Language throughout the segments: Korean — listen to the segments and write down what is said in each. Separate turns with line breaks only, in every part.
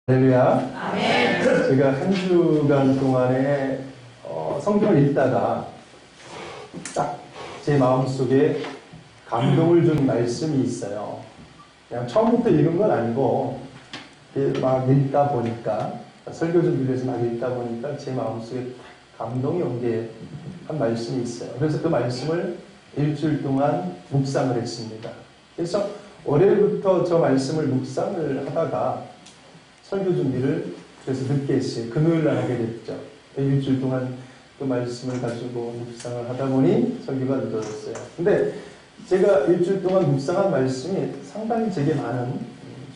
할렐루야.
아멘.
제가 한 주간 동안에 성경을 읽다가 딱 제 마음속에 감동을 준 말씀이 있어요. 그냥 처음부터 읽은 건 아니고 막 읽다 보니까, 설교 준비를 해서 막 읽다 보니까 제 마음속에 감동이 온 게 한 말씀이 있어요. 그래서 그 말씀을 일주일 동안 묵상을 했습니다. 그래서 월요일부터 저 말씀을 묵상을 하다가 설교 준비를 그래서 늦게 했어요. 금요일 날 하게 됐죠. 일주일 동안 그 말씀을 가지고 묵상을 하다 보니 설교가 늦어졌어요. 근데 제가 일주일 동안 묵상한 말씀이 상당히 제게 많은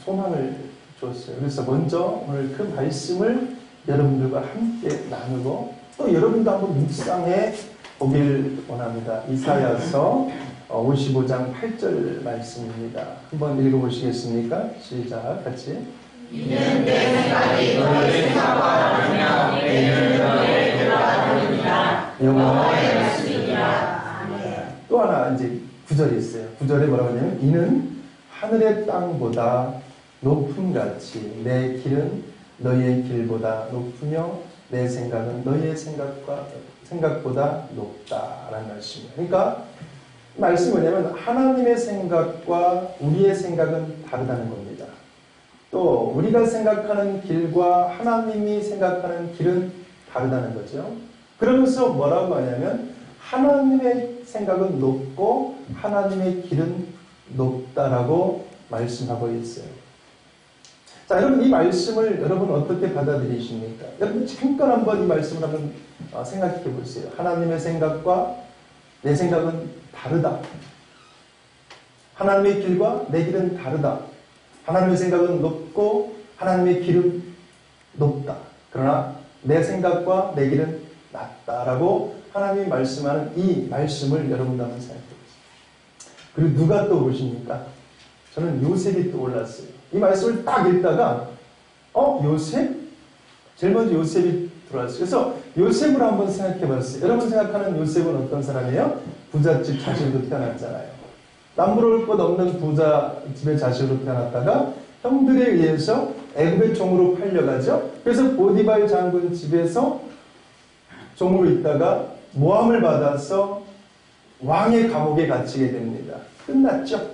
소망을 줬어요. 그래서 먼저 오늘 그 말씀을 여러분들과 함께 나누고 또 여러분도 한번 묵상해 보길 원합니다. 이사야서 55장 8절 말씀입니다. 한번 읽어보시겠습니까? 시작, 같이.
이는 내 생각이 너의 생각과 다르며 내 길은 너의 길과 다릅니다. 여호와의 말씀이니라. 아멘.
또 하나 이제 구절이 있어요. 구절에 뭐라고 하냐면 이는 하늘의 땅보다 높음같이 내 길은 너희의 길보다 높으며 내 생각은 너희의 생각보다 높다라는 말씀이에요. 그러니까 말씀이 뭐냐면 하나님의 생각과 우리의 생각은 다르다는 겁니다. 또 우리가 생각하는 길과 하나님이 생각하는 길은 다르다는 거죠. 그러면서 뭐라고 하냐면 하나님의 생각은 높고 하나님의 길은 높다라고 말씀하고 있어요. 자, 여러분 이 말씀을 여러분 어떻게 받아들이십니까? 여러분 잠깐 한번 이 말씀을 한번 생각해 보세요. 하나님의 생각과 내 생각은 다르다. 하나님의 길과 내 길은 다르다. 하나님의 생각은 높고 하나님의 길은 높다. 그러나 내 생각과 내 길은 낮다라고 하나님이 말씀하는 이 말씀을 여러분도 한번 생각해 보세요. 그리고 누가 떠오르십니까? 저는 요셉이 떠올랐어요. 이 말씀을 딱 읽다가 요셉? 제일 먼저 요셉이 들어왔어요. 그래서 요셉을 한번 생각해 봤어요. 여러분 생각하는 요셉은 어떤 사람이에요? 부잣집 자식으로 태어났잖아요. 남부러울 것 없는 부자 집의 자식으로 태어났다가 형들에 의해서 애굽의 종으로 팔려가죠. 그래서 보디발 장군 집에서 종으로 있다가 모함을 받아서 왕의 감옥에 갇히게 됩니다. 끝났죠.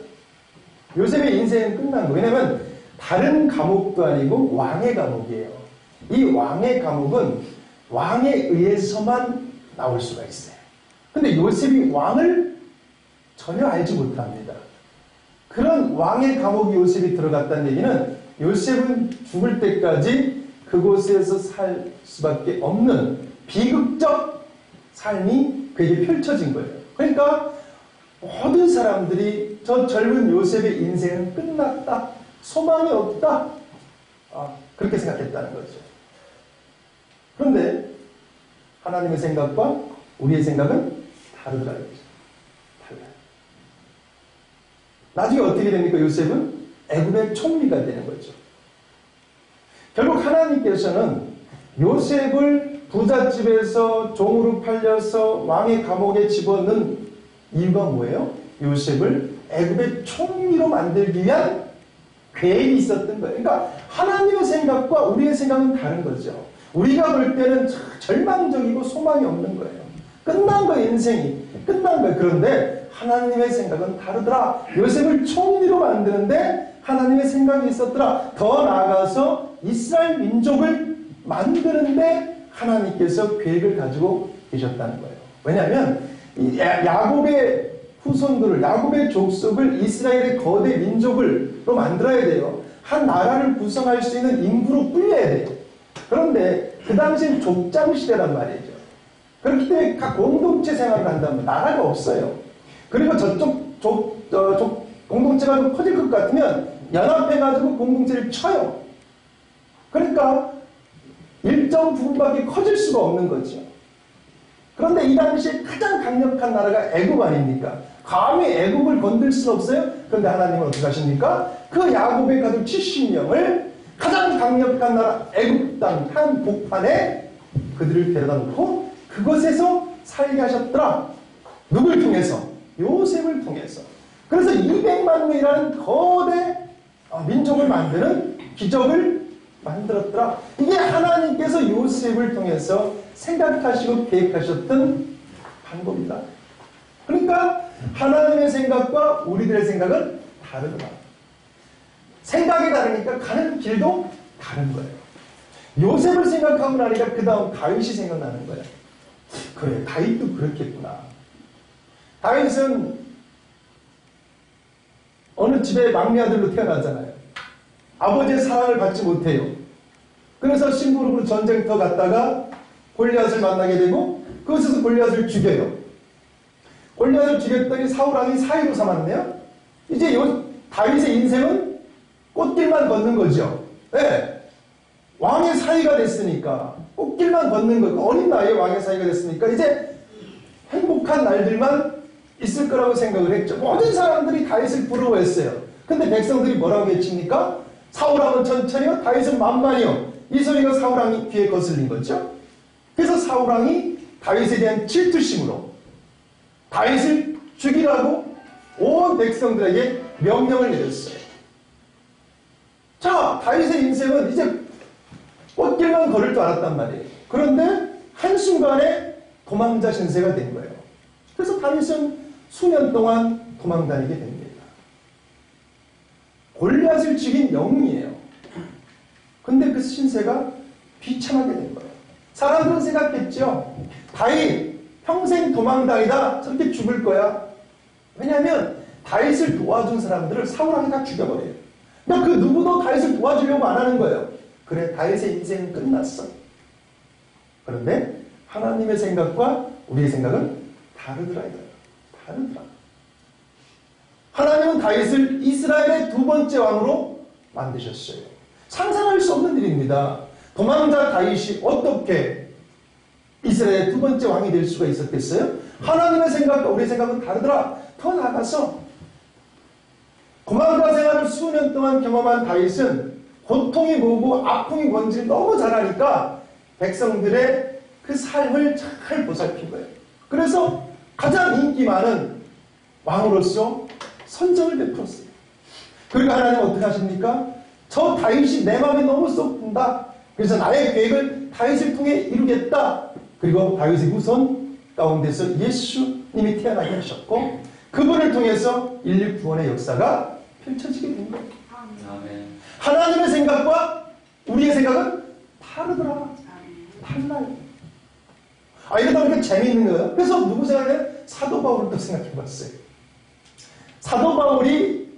요셉의 인생은 끝난 거예요. 왜냐하면 다른 감옥도 아니고 왕의 감옥이에요. 이 왕의 감옥은 왕에 의해서만 나올 수가 있어요. 근데 요셉이 왕을 전혀 알지 못합니다. 그런 왕의 감옥에 요셉이 들어갔다는 얘기는 요셉은 죽을 때까지 그곳에서 살 수밖에 없는 비극적 삶이 그에게 펼쳐진 거예요. 그러니까 모든 사람들이 저 젊은 요셉의 인생은 끝났다. 소망이 없다. 그렇게 생각했다는 거죠. 그런데 하나님의 생각과 우리의 생각은 다르더라고요. 달라요. 나중에 어떻게 됩니까? 요셉은 애굽의 총리가 되는 거죠. 결국 하나님께서는 요셉을 부잣집에서 종으로 팔려서 왕의 감옥에 집어넣은 이유가 뭐예요? 요셉을 애굽의 총리로 만들기 위한 계획이 있었던 거예요. 그러니까 하나님의 생각과 우리의 생각은 다른 거죠. 우리가 볼 때는 절망적이고 소망이 없는 거예요. 끝난 거예요. 인생이. 끝난 거예요. 그런데 하나님의 생각은 다르더라. 요셉을 총리로 만드는데 하나님의 생각이 있었더라. 더 나아가서 이스라엘 민족을 만드는데 하나님께서 계획을 가지고 계셨다는 거예요. 왜냐하면 야곱의 후손들을, 야곱의 족속을 이스라엘의 거대 민족으로 만들어야 돼요. 한 나라를 구성할 수 있는 인구로 불려야 돼요. 그런데 그 당시엔 족장시대란 말이죠. 그렇기 때문에 각 공동체 생활을 한다면 나라가 없어요. 그리고 저쪽 공동체가 좀 커질 것 같으면 연합해가지고 공동체를 쳐요. 그러니까 일정 부분밖에 커질 수가 없는 거죠. 그런데 이 당시에 가장 강력한 나라가 애굽 아닙니까? 감히 애굽을 건들 수는 없어요. 그런데 하나님은 어떻게 하십니까? 그 야곱의 가족 70명을 가장 강력한 나라 애굽 땅 한 복판에 그들을 데려다 놓고 그곳에서 살게 하셨더라. 누굴 통해서? 요셉을 통해서. 그래서 200만 명이라는 거대 민족을 만드는 기적을 만들었더라. 이게 하나님께서 요셉을 통해서 생각하시고 계획하셨던 방법이다. 그러니까 하나님의 생각과 우리들의 생각은 다르다. 생각이 다르니까 가는 길도 다른 거예요. 요셉을 생각하고 나니까 그 다음 다윗이 생각나는 거예요. 그래, 다윗도 그렇겠구나. 다윗은 어느 집의 막내 아들로 태어나잖아요. 아버지의 사랑을 받지 못해요. 그래서 심부름으로 전쟁터 갔다가 골리앗을 만나게 되고 그곳에서 골리앗을 죽여요. 골리앗을 죽였더니 사울왕이 사위로 삼았네요. 이제 다윗의 인생은 꽃길만 걷는 거죠. 네. 왕의 사위가 됐으니까 꽃길만 걷는 거. 어린 나이에 왕의 사위가 됐으니까 이제 행복한 날들만 있을 거라고 생각을 했죠. 모든 사람들이 다윗을 부러워했어요. 근데 백성들이 뭐라고 외칩니까? 사울왕은 천천히요, 다윗은 만만히요. 이 소리가 사울왕이 귀에 거슬린 거죠. 그래서 사울왕이 다윗에 대한 질투심으로 다윗을 죽이라고 온 백성들에게 명령을 내렸어요. 자, 다윗의 인생은 이제 꽃길만 걸을 줄 알았단 말이에요. 그런데 한순간에 도망자 신세가 된 거예요. 그래서 다윗은 수년 동안 도망다니게 됩니다. 골리앗을 죽인 영웅이에요. 근데 그 신세가 비참하게 된 거예요. 사람들은 생각했죠. 다윗 평생 도망다니다 저렇게 죽을 거야. 왜냐하면 다윗을 도와준 사람들을 사울왕이 다 죽여버려요. 그러니까 그 누구도 다윗을 도와주려고 안 하는 거예요. 그래, 다윗의 인생은 끝났어. 그런데 하나님의 생각과 우리의 생각은 다르더라 이거예요. 다르더라. 하나님은 다윗을 이스라엘의 두 번째 왕으로 만드셨어요. 상상할 수 없는 일입니다. 도망자 다윗이 어떻게 이스라엘의 두 번째 왕이 될 수가 있었겠어요? 하나님의 생각과 우리의 생각은 다르더라. 더 나아가서 도망자 생활을 수년 동안 경험한 다윗은 고통이 뭐고 아픔이 뭔지를 너무 잘 아니까 백성들의 그 삶을 잘 보살핀 거예요. 그래서 가장 인기 많은 왕으로서 선정을 베풀었어요. 그리고 하나님 어떻게 하십니까? 저 다윗이 내 마음에 너무 쏙 든다. 그래서 나의 계획을 다윗을 통해 이루겠다. 그리고 다윗의 후손 가운데서 예수님이 태어나게 하셨고 그분을 통해서 인류 구원의 역사가 펼쳐지게 된 거예요.
아멘.
하나님의 생각과 우리의 생각은 다르더라. 달라요. 이러다 보니까 재미있는 거예요. 그래서 누구 생각해요? 사도 바울을 또 생각해 봤어요. 사도 바울이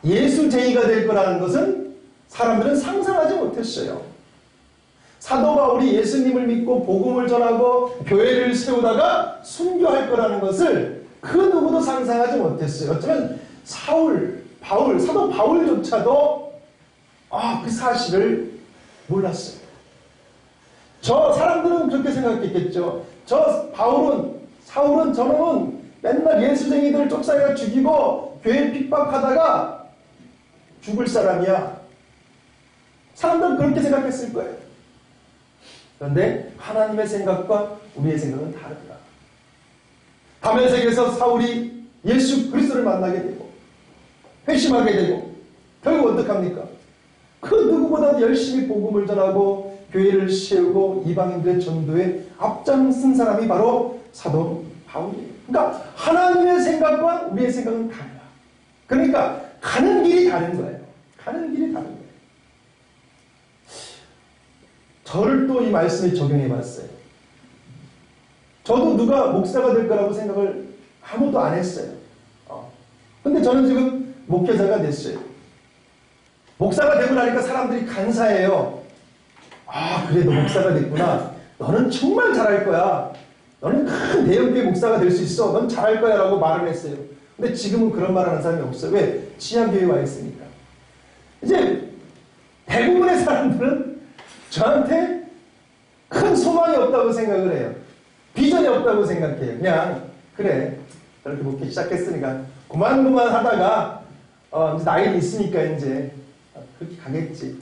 예수쟁이가 될 거라는 것은 사람들은 상상하지 못했어요. 사도 바울이 예수님을 믿고 복음을 전하고 교회를 세우다가 순교할 거라는 것을 그 누구도 상상하지 못했어요. 어쩌면 사도 바울조차도 그 사실을 몰랐어요. 사람들은 그렇게 생각했겠죠. 사울은 저놈은 맨날 예수쟁이들 쫓아가 죽이고 교회 핍박하다가 죽을 사람이야. 사람들은 그렇게 생각했을 거예요. 그런데 하나님의 생각과 우리의 생각은 다르다. 다메섹에서 사울이 예수 그리스도를 만나게 되고 회심하게 되고 결국 어떡합니까? 그 누구보다도 열심히 복음을 전하고 교회를 세우고 이방인들의 전도에 앞장선 사람이 바로 사도 바울이에요. 그러니까 하나님의 생각과 우리의 생각은 달라. 그러니까 가는 길이 다른 거예요. 가는 길이 다른 거예요. 저를 또 이 말씀에 적용해 봤어요. 저도 누가 목사가 될 거라고 생각을 아무도 안 했어요. 근데 저는 지금 목회자가 됐어요. 목사가 되고 나니까 사람들이 간사해요. 그래, 너 목사가 됐구나. 너는 정말 잘할 거야. 너는 큰 대형교회 목사가 될 수 있어. 넌 잘할 거야 라고 말을 했어요. 근데 지금은 그런 말 하는 사람이 없어요. 왜? 지하교회에 와 있으니까. 이제 대부분의 사람들은 저한테 큰 소망이 없다고 생각을 해요. 비전이 없다고 생각해요. 그냥 그래, 저렇게 목회 시작했으니까 그만 하다가 이제 나이는 있으니까 이제 그렇게 가겠지.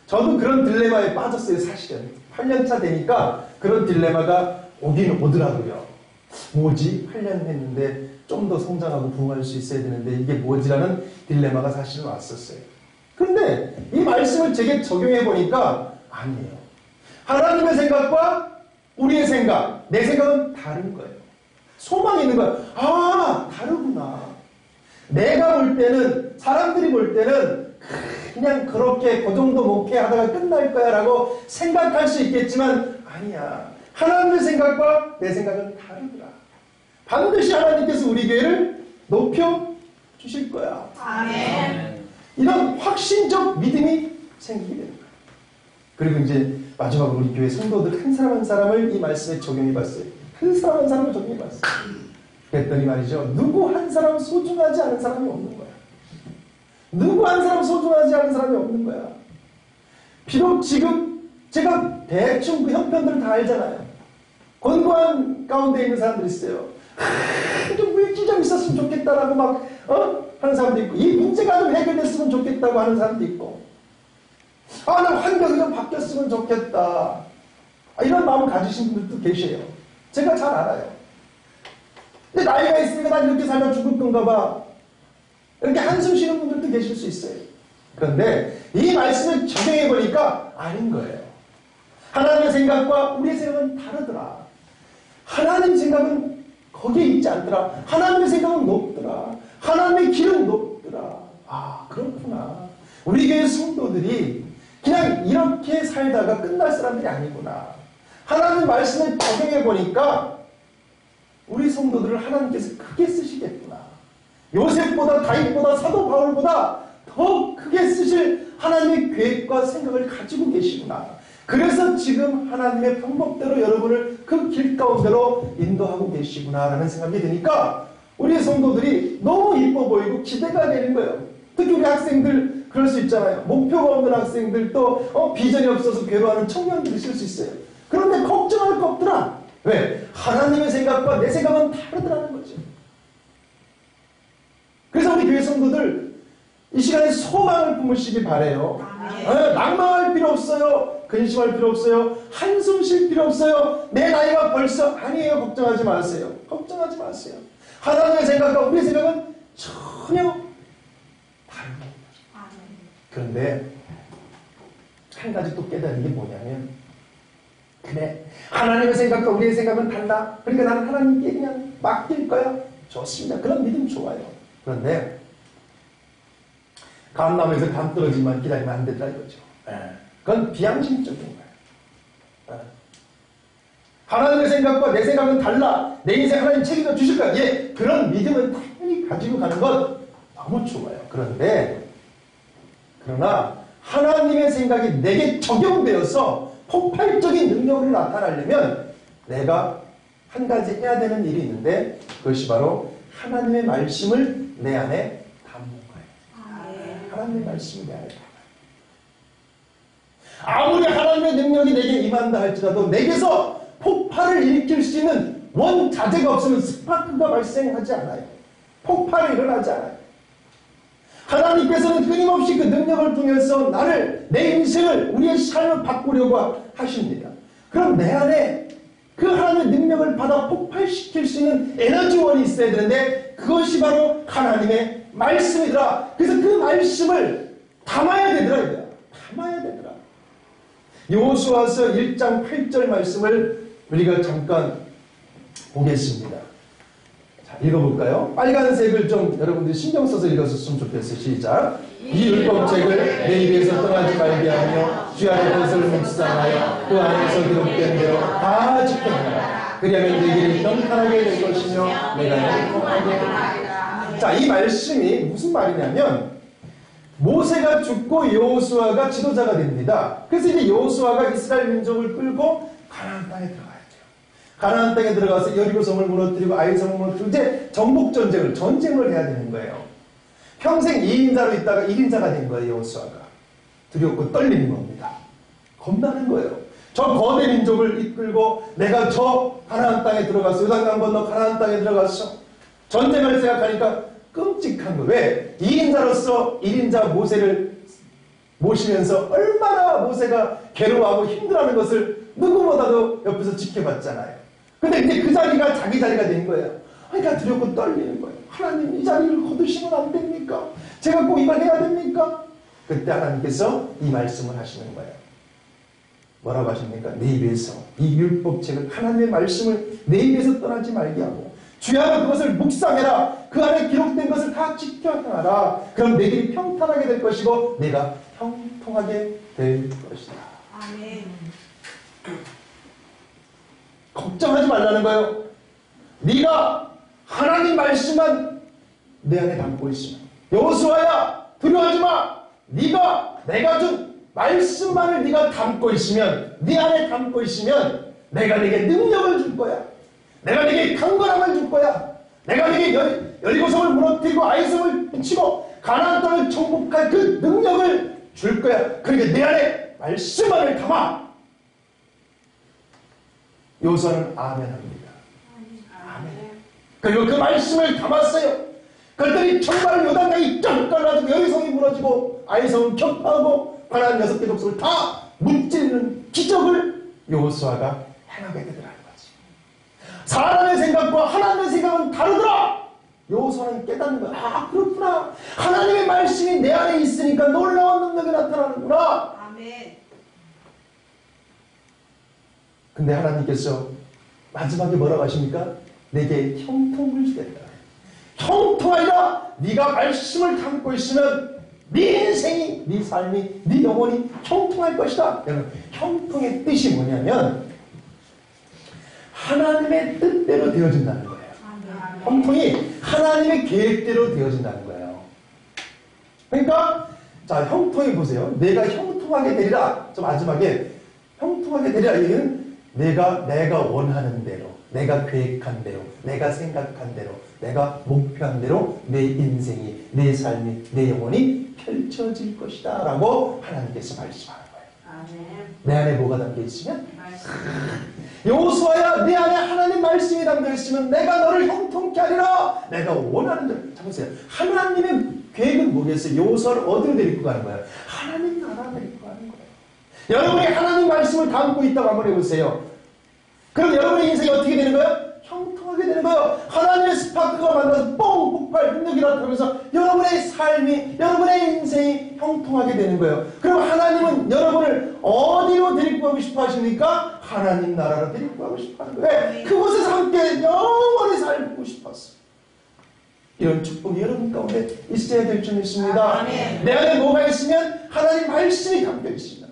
저도 그런 딜레마에 빠졌어요. 사실은 8년차 되니까 그런 딜레마가 오긴 오더라고요. 뭐지? 8년 했는데 좀 더 성장하고 부흥할 수 있어야 되는데 이게 뭐지라는 딜레마가 사실은 왔었어요. 그런데 이 말씀을 제게 적용해 보니까 아니에요. 하나님의 생각과 우리의 생각, 내 생각은 다른 거예요. 소망이 있는 거예요. 아, 다르구나. 내가 볼 때는, 사람들이 볼 때는 그냥 그렇게 그 정도 목회하다가 끝날 거야 라고 생각할 수 있겠지만 아니야. 하나님의 생각과 내 생각은 다르더라. 반드시 하나님께서 우리 교회를 높여 주실 거야.
아멘.
이런 확신적 믿음이 생기게 되는 거예요. 그리고 이제 마지막으로 우리 교회 성도들 한 사람 한 사람을 이 말씀에 적용해 봤어요. 한 사람 한 사람을 적용해 봤어요. 그랬더니 말이죠. 누구 한 사람 소중하지 않은 사람이 없는 거야. 누구 한 사람 소중하지 않은 사람이 없는 거야. 비록 지금 제가 대충 그 형편들을 다 알잖아요. 권고한 가운데 있는 사람들이 있어요. 좀 물질 좀 있었으면 좋겠다라고 막 하는 사람도 있고, 이 문제가 좀 해결됐으면 좋겠다고 하는 사람도 있고, 아, 나 환경이 좀 바뀌었으면 좋겠다. 이런 마음을 가지신 분들도 계셔요. 제가 잘 알아요. 근데 나이가 있으니까 난 이렇게 살다 죽을 건가 봐. 이렇게 한숨 쉬는 분들도 계실 수 있어요. 그런데 이 말씀을 적용해 보니까 아닌 거예요. 하나님의 생각과 우리의 생각은 다르더라. 하나님 생각은 거기에 있지 않더라. 하나님의 생각은 높더라. 하나님의 길은 높더라. 아, 그렇구나. 우리 교회 성도들이 그냥 이렇게 살다가 끝날 사람들이 아니구나. 하나님 말씀을 적용해 보니까 우리 성도들을 하나님께서 크게 쓰시겠구나. 요셉보다 다윗보다 사도 바울보다 더 크게 쓰실 하나님의 계획과 생각을 가지고 계시구나. 그래서 지금 하나님의 방법대로 여러분을 그 길 가운데로 인도하고 계시구나라는 생각이 드니까 우리 성도들이 너무 이뻐 보이고 기대가 되는 거예요. 특히 우리 학생들 그럴 수 있잖아요. 목표가 없는 학생들 또 비전이 없어서 괴로워하는 청년들이 있을 수 있어요. 그런데 걱정할 거 없더라. 왜? 하나님의 생각과 내 생각은 다르더라는 거죠. 그래서 우리 교회 성도들 이 시간에 소망을 품으시기 바래요. 낭망할 필요 없어요. 근심할 필요 없어요. 한숨 쉴 필요 없어요. 내 나이가 벌써 아니에요. 걱정하지 마세요. 걱정하지 마세요. 하나님의 생각과 우리의 생각은 전혀 다른 겁니다. 그런데 한 가지 또 깨달은 게 뭐냐면, 그래, 하나님의 생각과 우리의 생각은 달라. 그러니까 나는 하나님께 그냥 맡길 거야. 좋습니다. 그런 믿음 좋아요. 그런데 감나무에서 감 떨어지만 기다리면 안 된다 이거죠. 그건 비양심적인 거예요. 하나님의 생각과 내 생각은 달라. 내 인생 하나님 책임져 주실 거야. 예, 그런 믿음은 당연히 가지고 가는 건 너무 좋아요. 그러나 하나님의 생각이 내게 적용되어서 폭발적인 능력으로 나타나려면 내가 한 가지 해야 되는 일이 있는데, 그것이 바로 하나님의 말씀을 내 안에 담는 거예요. 하나님의 말씀을 내 안에 담아요. 아무리 하나님의 능력이 내게 임한다 할지라도 내게서 폭발을 일으킬 수 있는 원자재가 없으면 스파크가 발생하지 않아요. 폭발이 일어나지 않아요. 하나님께서는 끊임없이 그 능력을 통해서 내 인생을, 우리의 삶을 바꾸려고 하십니다. 그럼 내 안에 그 하나님의 능력을 받아 폭발시킬 수 있는 에너지원이 있어야 되는데, 그것이 바로 하나님의 말씀이더라. 그래서 그 말씀을 담아야 되더라. 담아야 되더라. 여호수아서 1장 8절 말씀을 우리가 잠깐 보겠습니다. 자, 읽어볼까요? 빨간색을 좀 여러분들이 신경 써서 읽었으면 좋겠어요. 시작. 이 율법책을 내 입에서 떠나지 말게 하며 주 안에 것을 묵상하여 그 안에서 기록된 대로 다 지켜내라. 그리하면 내 길이 평탄하게 될 것이며 내가 행복하게 되리라. 자, 이 말씀이 무슨 말이냐면, 모세가 죽고 여호수아가 지도자가 됩니다. 그래서 이제 여호수아가 이스라엘 민족을 끌고 가나안 땅에 들어가야 돼요. 가나안 땅에 들어가서 여리고성을 무너뜨리고 아이성을 무너뜨리고 이제 정복 전쟁을 해야 되는 거예요. 평생 2인자로 있다가 1인자가 된 거예요. 여호수아가 두렵고 떨리는 겁니다. 겁나는 거예요. 저 거대 민족을 이끌고 내가 저 가나안 땅에 들어가서 요단강 건너 가나안 땅에 들어가서 전쟁을 생각하니까 끔찍한 거예요. 왜? 2인자로서 1인자 모세를 모시면서 얼마나 모세가 괴로워하고 힘들어하는 것을 누구보다도 옆에서 지켜봤잖아요. 근데 이제 그 자리가 자기 자리가 된 거예요. 그러니까 두렵고 떨리는 거예요. 하나님, 이 자리를 거두시면 안 됩니까? 제가 꼭 이걸 해야 됩니까? 그때 하나님께서 이 말씀을 하시는 거예요. 뭐라고 하십니까? 내 입에서 이 율법책을, 하나님의 말씀을 내 입에서 떠나지 말게 하고 주야로 그것을 묵상해라. 그 안에 기록된 것을 다 지켜 행하라. 그럼 내 길이 평탄하게 될 것이고 내가 형통하게 될 것이다.
아멘.
걱정하지 말라는 거예요. 네가 하나님 말씀만 내 안에 담고 있으면, 여호수아야 두려워하지 마. 네가 내가 준 말씀만을 네가 담고 있으면, 네 안에 담고 있으면 내가 네게 능력을 줄 거야. 내가 네게 강건함을 줄 거야. 내가 네게 여리고성을 무너뜨리고 아이성을 붙이고 가나안 땅을 정복할 그 능력을 줄 거야. 그러니까 내 안에 말씀만을 담아. 여호수아는 아멘합니다. 아멘. 그리고 그 말씀을 담았어요. 그랬더니 정말 요단강이 쫙 갈라지고 여리성이 무너지고 아이성은 격파하고 가나안 6개 족속을 다 무찌르는 기적을 여호수아가 행하게 되더라는 거지. 사람의 생각과 하나님의 생각은 다르더라. 여호수아는 깨닫는 거야. 아, 그렇구나. 하나님의 말씀이 내 안에 있으니까 놀라운 능력이 나타나는구나.
아멘.
근데 하나님께서 마지막에 뭐라고 하십니까? 내게 형통을 주겠다. 형통하리라. 네가 말씀을 담고 있으면 네 인생이, 네 삶이, 네 영혼이 형통할 것이다. 여러분, 형통의 뜻이 뭐냐면 하나님의 뜻대로 되어진다는 거예요. 형통이 하나님의 계획대로 되어진다는 거예요. 그러니까 자, 형통이 보세요. 내가 형통하게 되리라. 저 마지막에 형통하게 되리라. 얘기는 내가 원하는 대로, 내가 계획한 대로, 내가 생각한 대로, 내가 목표한 대로 내 인생이, 내 삶이, 내 영혼이 펼쳐질 것이다 라고 하나님께서 말씀하는 거예요.
아멘.
내 안에 뭐가 담겨 있으면? 여호수아야, 내 안에 하나님 말씀이 담겨 있으면 내가 너를 형통케 하리라. 내가 원하는 대로. 자, 보세요. 하나님의 계획은 뭐겠어요? 여호수아를 어디로 데리고 가는 거예요? 하나님 나라 데리고 가는 거예요. 여러분이 하나님 말씀을 담고 있다고 한번 해보세요. 그럼 여러분의 인생이 어떻게 되는 거예요? 형통하게 되는 거예요. 하나님의 스파크가 만나서 뻥 폭발 능력이 나타나면서 여러분의 삶이, 여러분의 인생이 형통하게 되는 거예요. 그럼 하나님은 여러분을 어디로 데리고 가고 싶어 하십니까? 하나님 나라로 데리고 가고 싶어 하는 거예요. 왜? 그곳에서 함께 영원히 살고 싶었어요. 이런 축복이 여러분 가운데 있어야 될 줄 믿습니다. 내 안에 뭐가 있으면? 하나님 말씀이 담겨 있습니다.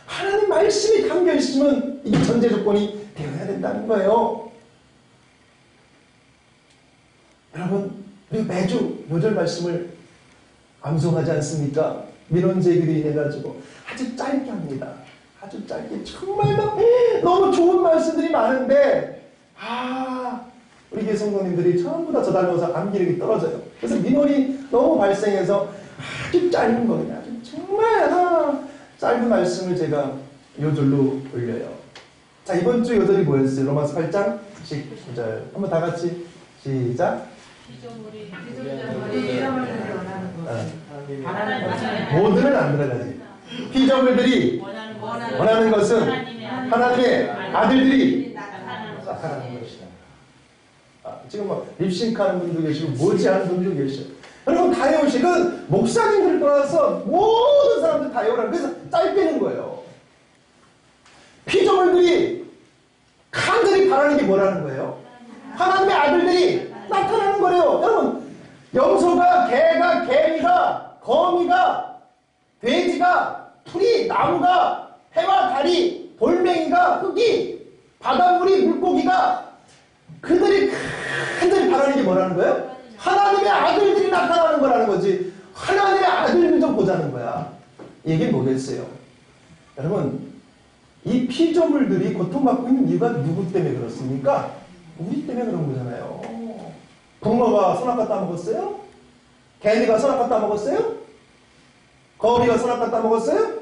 하나님 말씀이 담겨 있으면 이게 전제 조건이 되어야 된다는 거예요. 여러분, 우리 매주 요절 말씀을 암송하지 않습니까? 민원제기로 인해가지고 아주 짧게 합니다. 아주 짧게. 정말 너무 좋은 말씀들이 많은데, 우리 교회 성도님들이 전부 다 저 닮아서 암기력이 떨어져요. 그래서 민원이 너무 발생해서 아주 짧은 거예요. 아주 정말 짧은 말씀을 제가 요절로 올려요. 자, 이번 주 요절이 뭐였어요? 로마서 8장 19절. 한번 다 같이 시작. 모두는 안 들어가지. 피조물들이 원하는 것은 하나님의 아들들이 나타나는 것이다. 지금 뭐 립싱크하는 분도 계시고 뭐지 하는 분도 계셔. 여러분 다 외우시. 그 목사님들 떠나서 모든 사람들 다 외우라. 그래서 짧게는 거예요. 피조물들이 간절히 바라는 게 뭐라는 거예요? 하나님의 아들들이 나타나는 거래요. 여러분, 염소가, 개가, 개미가, 거미가, 돼지가, 풀이, 나무가, 해와 달이, 돌멩이가, 흙이, 바닷물이, 물고기가, 그들이 간절히 바라는 게 뭐라는 거예요? 하나님의 아들들이 나타나는 거라는 거지. 하나님의 아들들 좀 보자는 거야. 이게 뭐겠어요? 여러분, 이 피조물들이 고통받고 있는 이유가 누구 때문에 그렇습니까? 우리 때문에 그런 거잖아요. 붕어가 선악과 따먹었어요? 개미가 선악과 따먹었어요? 거미가 선악과 따먹었어요?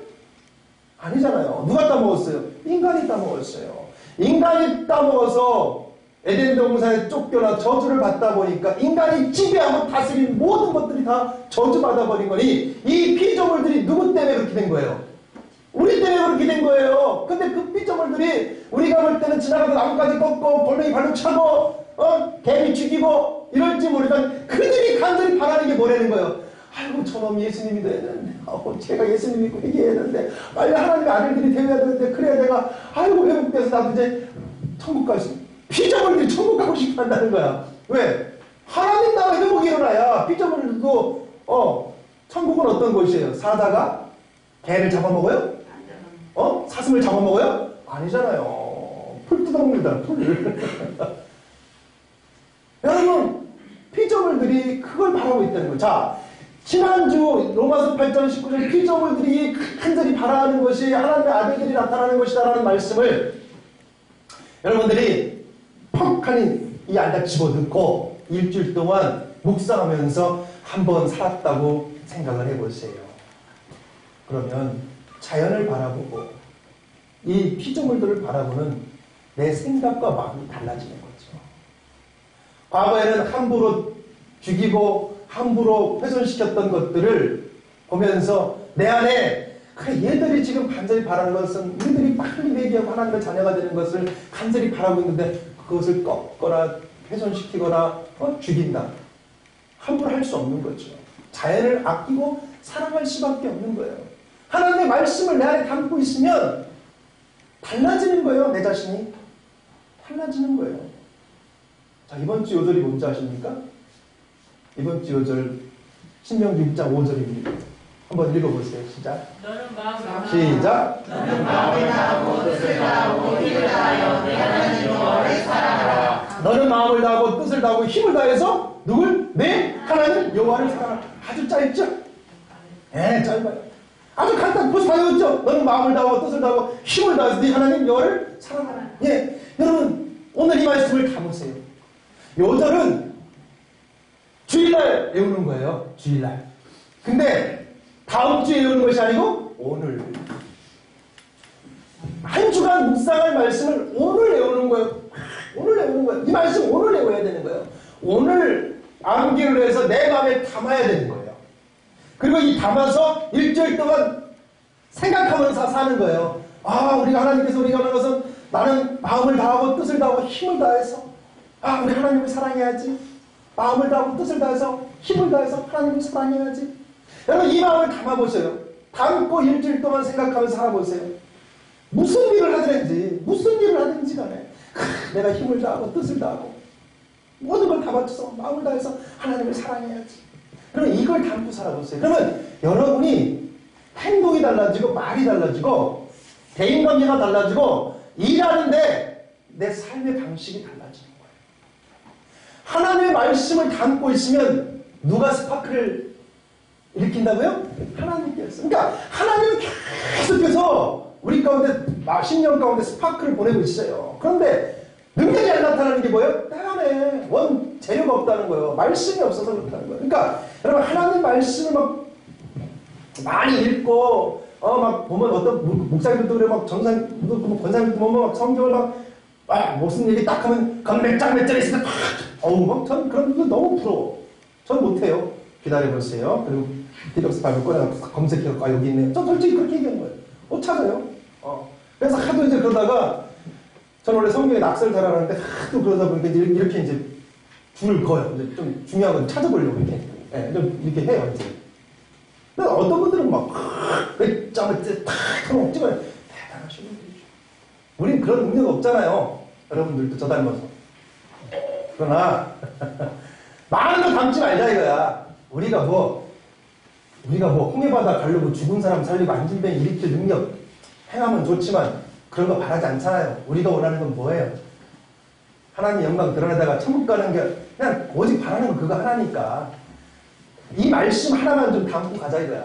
아니잖아요. 누가 따먹었어요? 인간이 따먹었어요. 인간이 따먹어서 에덴 동산에 쫓겨나 저주를 받다 보니까 인간이 지배하고 다스린 모든 것들이 다 저주받아 버린 거니 이 피조물들이 누구 때문에 그렇게 된 거예요? 우리 때문에 그렇게 된 거예요. 근데 그 피조물들이 우리가 볼 때는 지나가도 나뭇가지 꺾고 돌멩이 발로 차고 개미 죽이고 이럴지 모르지만 그들이 간절히 바라는 게 뭐라는 거예요? 아이고 아이고 저놈이 예수님이 돼야 되는데, 제가 예수님 믿고 회개해야 되는데, 빨리 하나님의 아들들이 되어야 되는데, 그래야 내가 아이고 회복돼서 나도 이제 천국 갈 수, 피조물들이 천국 가고 싶어 한다는 거야. 왜? 하나님 나라 회복이 일어나야 피조물들도 천국은 어떤 곳이에요? 사자가 개를 잡아먹어요? 사슴을 잡아먹어요? 아니잖아요. 풀 뜯어먹는다, 풀을. 여러분, 피조물들이 그걸 바라고 있다는 거예요. 자, 지난주 로마서 8장 19절 피조물들이 간절히 바라는 것이 하나님의 아들들이 나타나는 것이다라는 말씀을 여러분들이 퍽하니 이 안다 집어넣고 일주일 동안 묵상하면서 한번 살았다고 생각을 해보세요. 그러면 자연을 바라보고 이 피조물들을 바라보는 내 생각과 마음이 달라지는 거죠. 과거에는 함부로 죽이고 함부로 훼손시켰던 것들을 보면서 내 안에 그래 얘들이 지금 간절히 바라는 것은 우리들이 빨리 회개하고 하나님의 자녀가 되는 것을 간절히 바라고 있는데 그것을 꺾거나 훼손시키거나 죽인다. 함부로 할 수 없는 거죠. 자연을 아끼고 사랑할 수밖에 없는 거예요. 하나님의 말씀을 내 안에 담고 있으면 달라지는 거예요. 내 자신이 달라지는 거예요. 자, 이번 주 요절이 뭔지 아십니까? 이번 주 요절 신명기 6장 5절입니다. 한번 읽어보세요. 시작. 시작.
너는 마음을 다하고 뜻을 다하고 힘을 다하여 내 하나님 여호와를 사랑하라.
너는 마음을 다하고 뜻을 다하고 힘을 다해서 누굴? 내 하나님 여호와를 사랑하라. 아주 짧죠? 네, 짧아요. 아주 간단, 벌써 다 외웠죠? 너는 마음을 다하고 뜻을 다하고 힘을 다해서 네 하나님 여호와를 사랑하라. 예, 여러분 오늘 이 말씀을 담으세요. 요절은 주일날 외우는 거예요. 주일날. 근데 다음 주에 외우는 것이 아니고 오늘. 한 주간 묵상할 말씀을 오늘 외우는 거예요. 오늘 외우는 거예요. 이 말씀 오늘 외워야 되는 거예요. 오늘 암기를 해서 내 마음에 담아야 되는 거예요. 그리고 이 담아서 일주일 동안 생각하면서 사는 거예요. 아, 우리가 하나님께서 우리가 하는 것은 나는 마음을 다하고 뜻을 다하고 힘을 다해서 우리 하나님을 사랑해야지. 마음을 다하고 뜻을 다해서 힘을 다해서 하나님을 사랑해야지. 여러분 이 마음을 담아보세요. 담고 일주일 동안 생각하면서 살아보세요. 무슨 일을 하든지 간에 내가 힘을 다하고 뜻을 다하고 모든 걸 다 바쳐서 마음을 다해서 하나님을 사랑해야지. 그러면 이걸 담고 살아보세요. 그러면 여러분이 행동이 달라지고 말이 달라지고 대인관계가 달라지고 일하는데 내 삶의 방식이 달라지는 거예요. 하나님의 말씀을 담고 있으면 누가 스파크를 일으킨다고요? 하나님께서. 그러니까 하나님은 계속해서 우리 가운데 10년 가운데 스파크를 보내고 있어요. 그런데 능력이 안 나타나는 게 뭐예요? 내 안에 원 재료가 없다는 거예요. 말씀이 없어서 그렇다는 거예요. 그러니까 여러분 하나님 말씀을 막 많이 읽고 막 보면 어떤 목사님들도 그래 막 전사님도 권사님도 보면 막 성경을 막 무슨 얘기 딱 하면 건 몇 장 있을 때 막 전 그런 분들 너무 부러워. 전 못해요. 기다려보세요. 그리고 디럭스 바이블 꺼내서 검색해서 여기 있네요. 저 솔직히 그렇게 얘기한 거예요. 못 찾아요. 그래서 하도 이제 그러다가 저는 원래 성경에 낙서를 잘하는데 하도 그러다 보니까 이렇게 이제 줄을 그어요. 이제 좀 중요한 건 찾아보려고 이렇게. 네, 좀 이렇게 해요, 이제. 근데 어떤 분들은 막, 짬을 탁 하고 찍어요. 대단하신 분들이죠. 우린 그런 능력 없잖아요. 여러분들도 저 닮아서. 그러나, 많은 걸 담지 말자 이거야. 우리가 뭐, 홍해바다 가려고 죽은 사람 살리고 안진뱅이 일으킬 능력 행하면 좋지만, 그런 거 바라지 않잖아요. 우리가 원하는 건 뭐예요? 하나님 영광 드러내다가 천국 가는 게 그냥 오직 바라는 건 그거 하나니까 이 말씀 하나만 좀 담고 가자 이거야.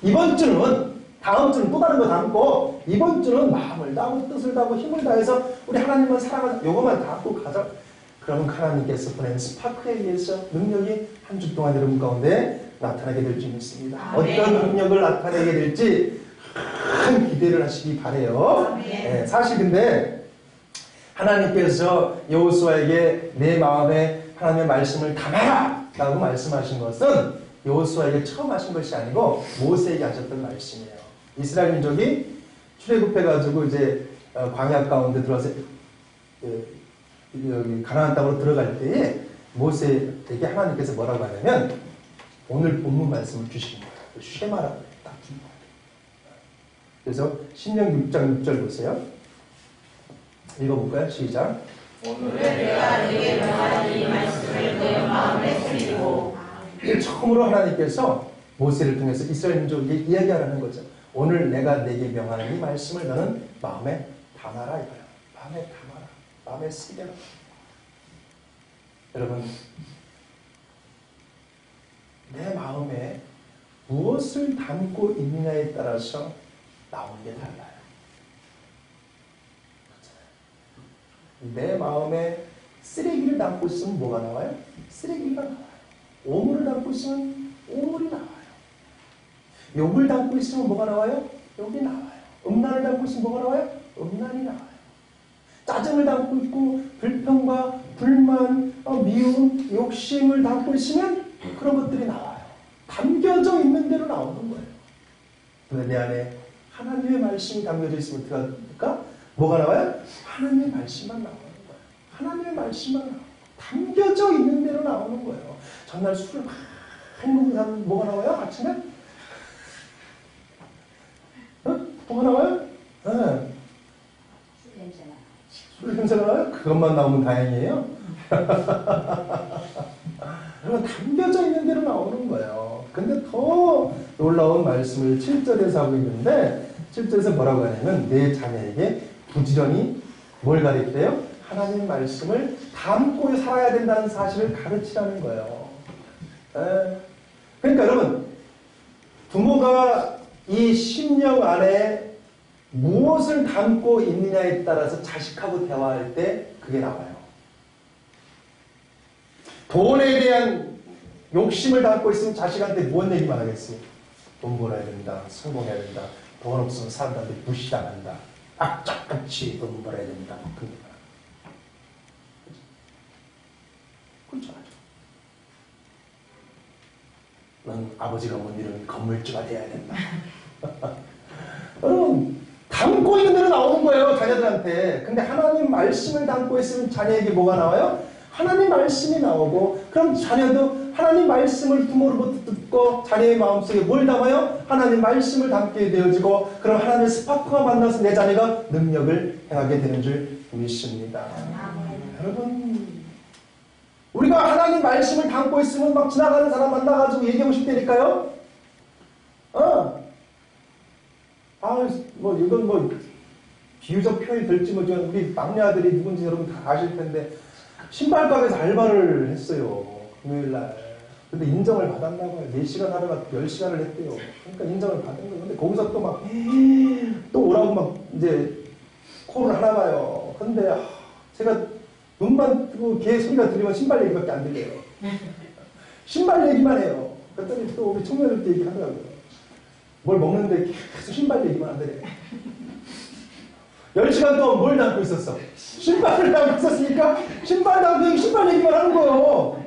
이번 주는 다음 주는 또 다른 거 담고 이번 주는 마음을 다하고 뜻을 다하고 힘을 다해서 우리 하나님을 사랑하자. 요것만 담고 가자. 그러면 하나님께서 보낸 스파크에 의해서 능력이 한 주 동안 여러분 가운데 나타나게 될 줄 믿습니다. 어떤 능력을 나타내게 될지 큰 기대를 하시기 바라요. 네, 사실 근데 하나님께서 여호수아에게 내 마음에 하나님의 말씀을 담아라 라고 말씀하신 것은 여호수아에게 처음 하신 것이 아니고 모세에게 하셨던 말씀이에요. 이스라엘 민족이 출애굽해가지고 이제 광야 가운데 들어와서 여기 가나안 땅으로 들어갈 때에 모세에게 하나님께서 뭐라고 하냐면 오늘 본문 말씀을 주신 거예요. 쉐마라고 딱 준 거예요. 그래서 신명 6장 6절 보세요. 읽어볼까요? 시작.
오늘 내가 네게 명한 이 말씀을 내 마음에 새기고.
처음으로 하나님께서 모세를 통해서 이스라엘 민족에게 이야기하라는 거죠. 오늘 내가 네게 명하는 이 말씀을 너는 마음에 담아라 이거예요. 마음에 담아라. 마음에 새겨라. 여러분, 내 마음에 무엇을 담고 있느냐에 따라서 나오는 게 달라요. 내 마음에 쓰레기를 담고 있으면 뭐가 나와요? 쓰레기가 나와요. 오물을 담고 있으면 오물이 나와요. 욕을 담고 있으면 뭐가 나와요? 욕이 나와요. 음란을 담고 있으면 뭐가 나와요? 음란이 나와요. 짜증을 담고 있고 불평과 불만, 미움, 욕심을 담고 있으면 그런 것들이 나와요. 담겨져 있는 대로 나오는 거예요. 근데 내 안에 하나님의 말씀이 담겨져 있으면 어떻게 합니까? 뭐가 나와요? 하나님의 말씀만 나오는 거예요. 하나님의 말씀만 나와요. 담겨져 있는 대로 나오는 거예요. 전날 술을 많이 먹는 사람은 뭐가 나와요? 아침에? 뭐가 나와요? 네. 술 냄새가 나요? 그것만 나오면 다행이에요. 여러분, 담겨져 있는 대로 나오는 거예요. 근데 더 놀라운 말씀을 7절에서 하고 있는데 7절에서 뭐라고 하냐면 내 자녀에게 부지런히 뭘 가르치래요? 하나님 말씀을 담고 살아야 된다는 사실을 가르치라는 거예요. 그러니까 여러분, 부모가 이 심령 안에 무엇을 담고 있느냐에 따라서 자식하고 대화할 때 그게 나와요. 돈에 대한 욕심을 담고 있으면 자식한테 뭔 얘기만 하겠어요? 돈 벌어야 된다. 성공해야 된다. 돈 없으면 사람들한테 무시당한다. 악착같이 돈 벌어야 된다. 그런 얘기만 합니다. 그렇죠. 넌 아버지가 못 이루는 건물주가 돼야 된다. 여러분, 담고 있는 대로 나오는 거예요, 자녀들한테. 근데 하나님 말씀을 담고 있으면 자녀에게 뭐가 나와요? 하나님 말씀이 나오고, 그럼 자녀도 하나님 말씀을 부모로부터 듣고 자녀의 마음속에 뭘 담아요? 하나님 말씀을 담게 되어지고, 그럼 하나님의 스파크가 만나서 내 자녀가 능력을 행하게 되는 줄 믿습니다. 여러분, 우리가 하나님 말씀을 담고 있으면 막 지나가는 사람 만나가지고 얘기하고 싶다니까요? 이건 비유적 표현이 될지 모르지만 우리 막내 아들이 누군지 여러분 다 아실 텐데 신발가게에서 알바를 했어요. 금요일날. 근데 인정을 받았나 봐요. 4시간 하다가 10시간을 했대요. 그러니까 인정을 받은 거예요. 근데 거기서 또 오라고 막 이제 콜을 하나 봐요. 근데 제가 눈만 뜨고 걔 소리가 들리면 신발 얘기밖에 안 들려요. 신발 얘기만 해요. 그랬더니 또 우리 청년들 얘기 하더라고요. 뭘 먹는데 계속 신발 얘기만 하더래. 10시간 동안 뭘 담고 있었어? 신발을 담고 있었으니까 신발 담고 신발 얘기만 하는 거예요.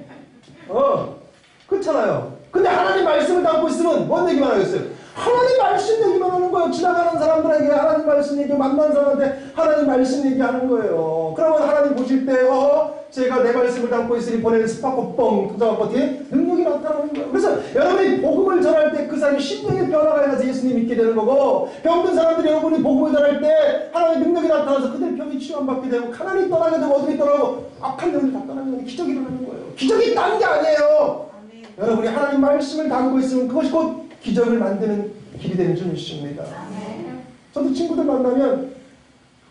그렇잖아요. 근데 하나님 말씀을 담고 있으면 뭔 얘기만 하겠어요? 하나님 말씀 얘기만 하는 거예요. 지나가는 사람들에게 하나님 말씀 얘기, 만난 사람한테 하나님 말씀 얘기하는 거예요. 그러면 하나님 보실 때 제가 내 말씀을 담고 있으니 보내는 스파크 뻥 터져갖고 뒤에 능력이 나타나는 거예요. 그래서 여러분이 복음을 전할 때 그 사람이 심령의 변화가 일어나서 예수님 믿게 되는 거고, 병든 사람들이 여러분이 복음을 전할 때 하나님의 능력이 나타나서 그들 병이 치유받게 되고, 가난이 떠나게 되고, 어둠이 떠나고, 악한 영혼이 다 떠나게 되는 기적이 일어나는 거예요. 기적이 있다는 게 아니에요. 아멘. 여러분이 하나님 말씀을 담고 있으면 그것이 곧 기적을 만드는 길이 되는 줄 믿습니다. 아멘. 저도 친구들 만나면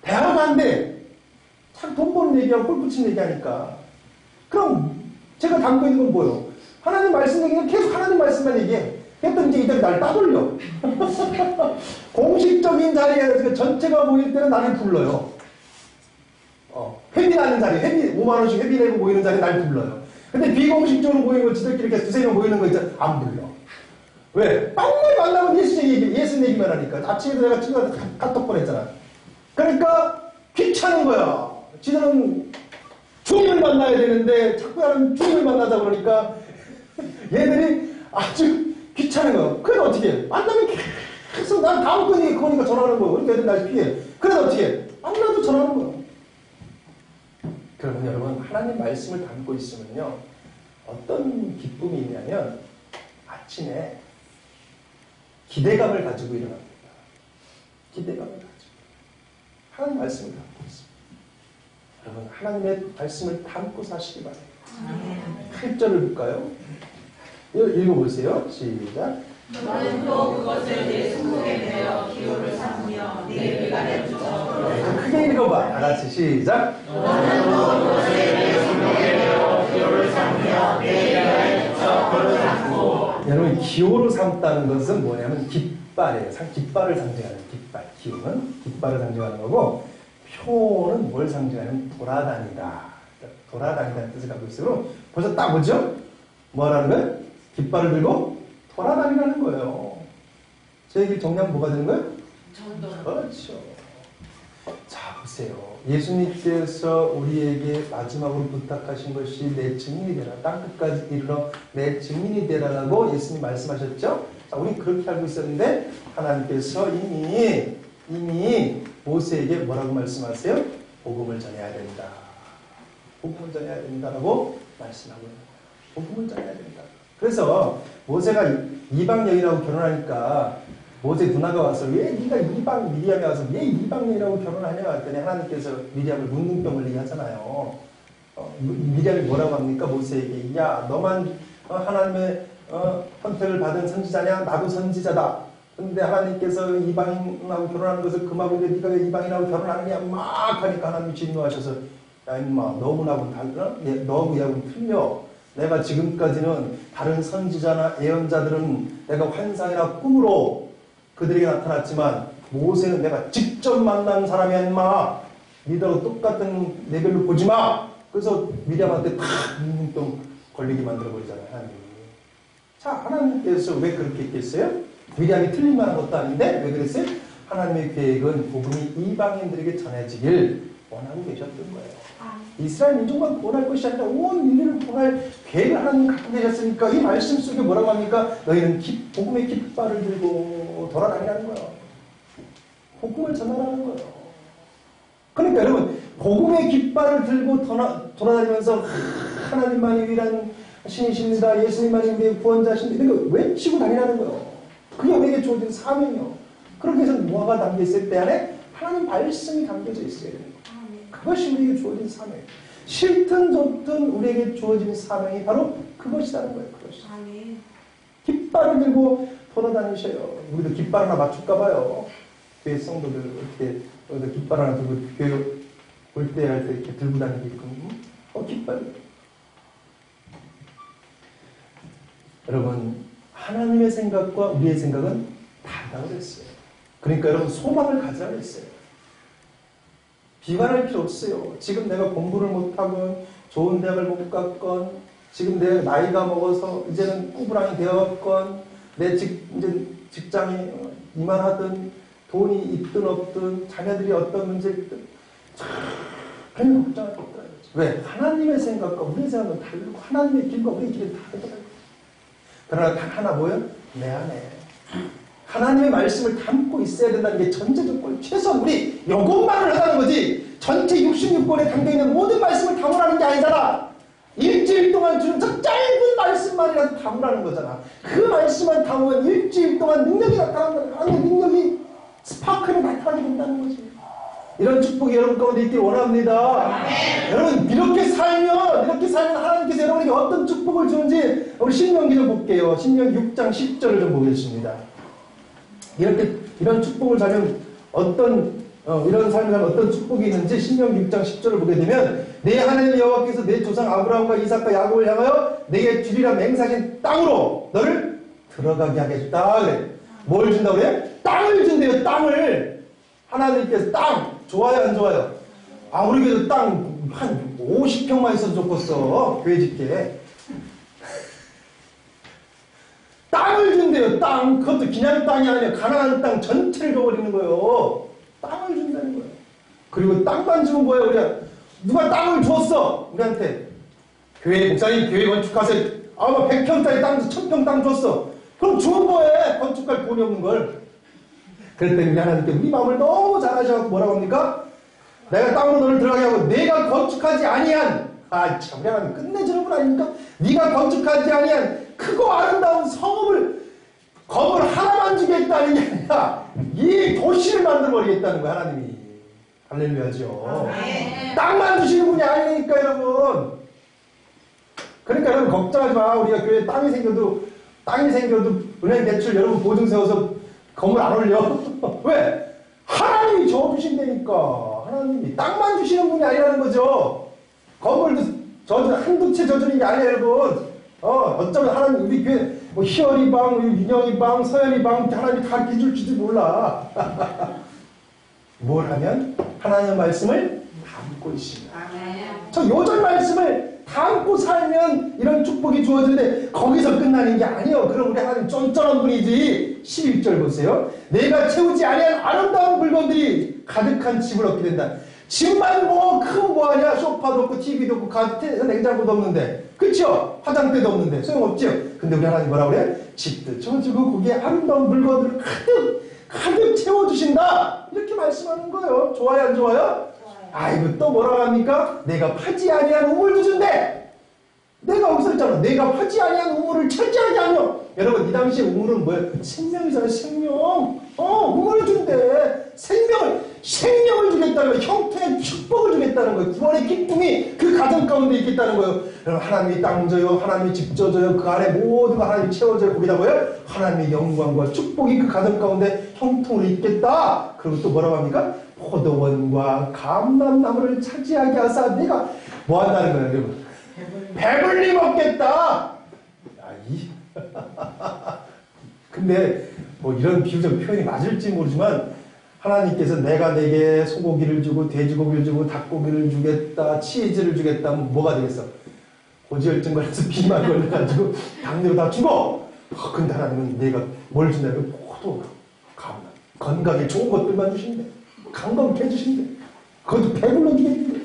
대화가 안 돼. 참 돈 버는 얘기하고 골프 치는 얘기하니까. 그럼 제가 담고 있는 건 뭐예요? 하나님 말씀 얘기는 계속 하나님 말씀만 얘기해. 그랬더니 이제 이들이 나를 따돌려. 공식적인 자리에 전체가 모일 때는 나를 불러요. 회비 나는 자리, 5만원씩 회비 내고 모이는 자리에 날 불러요. 근데 비공식적으로 모이는 거, 지들끼리 이렇게 두세 명 모이는 거 있잖아. 안 불러. 왜? 빵을 만나면 예수 얘기만 하니까. 아침에도 내가 친구한테 카톡 보냈잖아. 그러니까 귀찮은 거야. 지들은 주님을 만나야 되는데 자꾸 나는 주님을 만나자 그러니까 얘들이 아주 귀찮은 거야. 그래도 어떻게 해? 만나면 계속 난 다음 건이 그거니까 전화하는 거야. 그러니까 애들 날 피해. 그래도 어떻게 해? 만나도 전화하는 거야. 그러면 여러분, 하나님 말씀을 담고 있으면요, 어떤 기쁨이 있냐면, 아침에 기대감을 가지고 일어납니다. 기대감을 가지고. 하나님 말씀을 담고 있습니다. 여러분, 하나님의 말씀을 담고 사시기 바랍니다. 8절을 볼까요? 읽어보세요. 시작.
너는 또 그것을 내 손목에 내어 기호를 삼으며 내 미간에 붙여
크게 읽어봐. 다 같이 시작.
너는 또 그것을 내 손목에 내어 기호를 삼으며 내 미간에 붙여 표를 삼고.
여러분, 기호로 삼다는 것은 뭐냐면 깃발이에요. 깃발을 상징하는 깃발. 기호는 깃발을 상징하는 거고, 표는 뭘 상징하냐면 돌아다니다. 돌아다니다는 뜻을 갖고 있어요. 벌써 딱 보죠? 뭐라는 거예요? 깃발을 들고 돌아다니라는 거예요. 제 얘기를 정리하면 뭐가 되는 거예요? 그렇죠. 자, 보세요. 예수님께서 우리에게 마지막으로 부탁하신 것이 내 증인이 되라. 땅끝까지 이르러 내 증인이 되라라고 예수님 말씀하셨죠? 자, 우리 그렇게 알고 있었는데 하나님께서 이미 모세에게 뭐라고 말씀하세요? 복음을 전해야 된다. 복음을 전해야 된다라고 말씀하고 있는 거예요. 복음을 전해야 된다. 그래서 모세가 이방 여인하고 결혼하니까 모세 누나가 와서 왜 네가 이방 미리암에 와서 왜 이방 여인하고 결혼하냐 했더니 하나님께서 미리암을 문둥병을 얘기하잖아요. 미리암이 뭐라고 합니까? 모세에게 야 너만 하나님의 선택을 받은 선지자냐? 나도 선지자다. 근데 하나님께서 이방인하고 결혼하는 것을 금하고 네가 왜 이방인하고 결혼하느냐 막 하니까 하나님이 진노하셔서 야 임마 너하고는 달라? 너하고 얘하고는 틀려. 내가 지금까지는 다른 선지자나 예언자들은 내가 환상이나 꿈으로 그들에게 나타났지만 모세는 내가 직접 만난 사람이야 임마. 니들하고 똑같은 레벨로 보지 마. 그래서 미리암한테 탁 뭉뚱 걸리게 만들어버리잖아요. 하나님이. 자, 하나님께서 왜 그렇게 했겠어요? 미리암이 틀린 말한 것도 아닌데 왜 그랬어요? 하나님의 계획은 복음이 이방인들에게 전해지길 원하고 계셨던 거예요. 이스라엘 민족만 구원할 것이 아니라 온 인류를 구원할 계획을 하나님 갖고 계셨으니까 이 말씀 속에 뭐라고 합니까? 너희는 복음의 깃발을 들고 돌아다니라는 거예요. 복음을 전하라는 거예요. 그러니까 여러분 복음의 깃발을 들고 돌아다니면서 하나님만이 유일한 신이십니다. 예수님만이 우리의 구원자십니다. 이런 거 외치고 다니라는 거예요. 그게 우리에게 주어진 사명이요. 그렇게 해서 무화가 담겨있을 때 안에 하나님 말씀이 담겨져 있어야 되는 거예요. 그것이 우리에게 주어진 사명이에요. 싫든 좋든 우리에게 주어진 사명이 바로 그것이라는 거예요. 그것이. 깃발을 들고 돌아다니셔요. 우리도 깃발 하나 맞출까 봐요. 교회 성도들 이렇게 깃발 하나 들고 교회 올 때 할 때 이렇게 들고 다니게끔 깃발. 여러분 하나님의 생각과 우리의 생각은 다르다고 그랬어요. 그러니까 여러분 소망을 가지라고 했어요. 비관할 필요 없어요. 지금 내가 공부를 못하건 좋은 대학을 못 갔건 지금 내가 나이가 먹어서 이제는 꾸부랑이 되었건 내 이제 직장이 이만하든 돈이 있든 없든 자녀들이 어떤 문제를 있든 전혀 걱정할 거 없다. 왜? 하나님의 생각과 우리의 생각은 다르고 하나님의 길과 우리의 길은 다르더라고요. 그러나 단 하나 뭐예요? 내 안에 하나님의 말씀을 담고 있어야 된다는 게 전제 조건. 최소한 우리 이것만을 하자는 거지. 전체 66권에 담겨있는 모든 말씀을 담으라는 게 아니잖아. 일주일 동안 주는 저 짧은 말씀만이라도 담으라는 거잖아. 그 말씀만 담으면 일주일 동안 능력이 나타난다는 거야. 능력이 스파크를 나타나게 된다는 거지. 이런 축복이 여러분 가운데 있길 원합니다. 여러분 이렇게 살면 하나님께서 여러분에게 어떤 축복을 주는지 우리 신명기 좀 볼게요. 신명기 6장 10절을 좀 보겠습니다. 이런 축복을 자면 이런 삶을 하면 어떤 축복이 있는지 신명기 6장 10절을 보게 되면 내 하나님 여호와께서 내 조상 아브라함과 이삭과 야곱을 향하여 내게 주리라 맹세하신 땅으로 너를 들어가게 하겠다 그래. 뭘 준다고 그래? 땅을 준대요. 땅을. 하나님께서 땅 좋아요 안 좋아요? 우리 교회도 땅 한 50평만 있어도 좋겠어. 교회 짓게. 땅을 준대요. 땅. 그것도 그냥 땅이 아니라 가나안 땅 전체를 줘버리는 거예요. 땅을 준다는 거예요. 그리고 땅만 주면 뭐예요? 우리가 누가 땅을 줬어 우리한테. 교회 목사님 교회 건축하세요. 100평짜리 땅 1000평 땅 줬어. 그럼 주면 뭐해? 건축할 돈이 없는 걸. 그랬더니 하나님께 우리 마음을 너무 잘 아셔서 뭐라고 합니까? 내가 땅으로 너를 들어가게 하고 내가 건축하지 아니한 아, 참, 하나님 끝내주는 분 아닙니까? 네가 건축하지 아니한 크고 아름다운 성읍을 건물 하나만 주겠다는 게 아니라 이 도시를 만들어버리겠다는 거야, 하나님이. 할렐루야죠. 땅만 주시는 분이 아니니까, 여러분. 그러니까 여러분 걱정하지 마. 우리가 교회에 땅이 생겨도 은행 대출 여러분 보증 세워서 건물 안 올려. 왜? 하나님이 저주신다니까. 하나님이 땅만 주시는 분이 아니라는 거죠. 건물도 한두 채 져주는 게 아니에요, 여러분. 어쩌면 하나님 우리 교회 뭐 희열이 방, 우리 민영이 방, 서연이 방 하나님이 다 기줄지도 몰라. 뭘 하면 하나님의 말씀을 담고 있습니다. 저 요절 말씀을 담고 살면 이런 축복이 주어지는데 거기서 끝나는 게 아니에요. 그럼 우리 하나님 쫀쫀한 분이지. 11절 보세요. 내가 채우지 아니한 아름다운 물건들이 가득한 집을 얻게 된다. 집만 크면 뭐하냐? 소파도 없고 TV도 없고 냉장고도 없는데, 그쵸? 화장대도 없는데 소용없죠. 근데 우리 하나님 뭐라고 그래? 집도 쳐주고 거기에 아름다운 물건들을 가득 채워주신다. 이렇게 말씀하는 거예요. 좋아요, 안 좋아요? 아이고, 또 뭐라고 합니까? 내가 파지 아니한 우물도 준대. 내가 여기서 했잖아. 내가 파지 아니한 우물을 차지하지 않여. 여러분, 이 당시에 우물은 뭐예요? 생명이잖아요, 생명. 우물을 준대. 생명을 주겠다는 거예요. 형태의 축복을 주겠다는 거예요. 구원의 기쁨이 그 가정 가운데 있겠다는 거예요. 여러분, 하나님이 땅 줘요. 하나님이 집 줘줘요. 그 안에 모든 거 하나님이 채워줘요. 거기다 뭐예요? 하나님의 영광과 축복이 그 가정 가운데 형통으로 있겠다. 그리고 또 뭐라고 합니까? 포도원과 감람나무를 차지하게 하사 내가 뭐 한다는 거예요, 여러분? 배불리 먹겠다. 근데 뭐 이런 비유적 표현이 맞을지 모르지만 하나님께서 내가 내게 소고기를 주고 돼지고기를 주고 닭고기를 주겠다, 치즈를 주겠다 하면 뭐가 되겠어? 고지혈증 걸려서 비만 걸려가지고 당뇨로 다 죽어. 근데 하나님은 내가 뭘 준다면 포도, 감람, 건강에 좋은 것들만 주신대. 건강케 해주신대. 그것도 배불러 주겠대.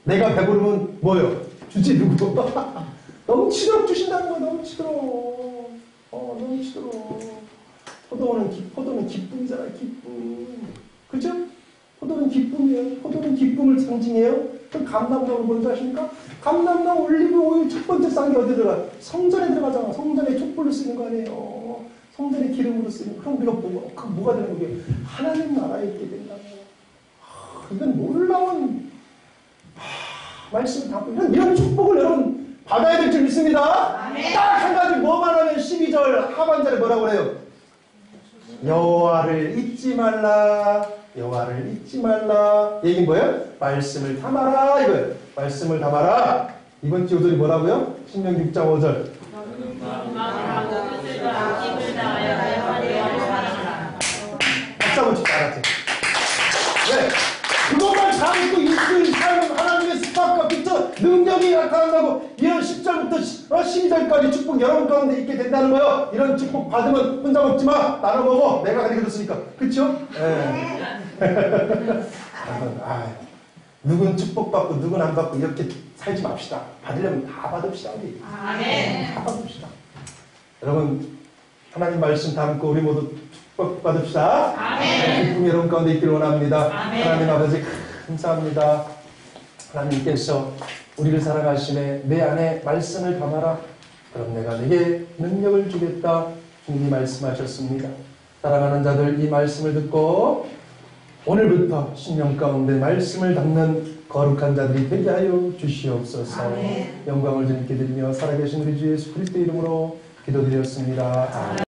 내가 배부르면 뭐요? 주지 누구? 넘치도록 주신다는 거야. 넘치도록. 넘치도록. 포도는 기쁨이잖아. 기쁨. 그죠? 포도는 기쁨이에요. 포도는 기쁨을 상징해요. 그럼 감람나무 뭔지 아십니까? 감람나무 올리브 오일 첫 번째 쌍이 어디 들어가? 성전에 들어가잖아. 성전에 촛불로 쓰는 거 아니에요. 성전에 기름으로 쓰는 거. 그럼 우리가 뭐가 되는 거예요? 하나님 나라에 있게 된다는 거예요. 이건 놀라운 말씀 담고 이런 축복을 여러분 받아야 될 줄 믿습니다. 딱 한 가지 뭐만 하면 12절 하반절에 뭐라고 그래요? 여호와를 잊지 말라. 여호와를 잊지 말라. 얘기는 뭐예요? 말씀을 담아라 이거예요. 말씀을 담아라. 이번 주 요절이 뭐라고요? 신명기 6장 5절. 박수 한번 칩시다. 알았지? 왜? 그것만 담고 있을 삶은 하나님의 스파크가 비쳐 능력이 나타난다고. 이런 10절부터 12절까지 축복 여러분 가운데 있게 된다는 거예요. 이런 축복 받으면 혼자 먹지 마. 나눠 먹어. 내가 그렇게 줬으니까. 그쵸? 누군 축복받고 누군 안 받고 이렇게 살지 맙시다. 받으려면 다 받읍시다. 우리. 다 받읍시다. 여러분 하나님 말씀 담고 우리 모두 축복 받읍시다. 기쁨이 여러분 가운데 있기를 원합니다. 하나님 아버지 감사합니다. 하나님께서 우리를 사랑하시네. 내 안에 말씀을 담아라. 그럼 내가 내게 능력을 주겠다. 주님이 말씀하셨습니다. 사랑하는 자들 이 말씀을 듣고 오늘부터 신령 가운데 말씀을 담는 거룩한 자들이 되게 하여 주시옵소서. 영광을 주님께 드리며 살아계신 우리 주 예수 그리스도 이름으로 기도드렸습니다.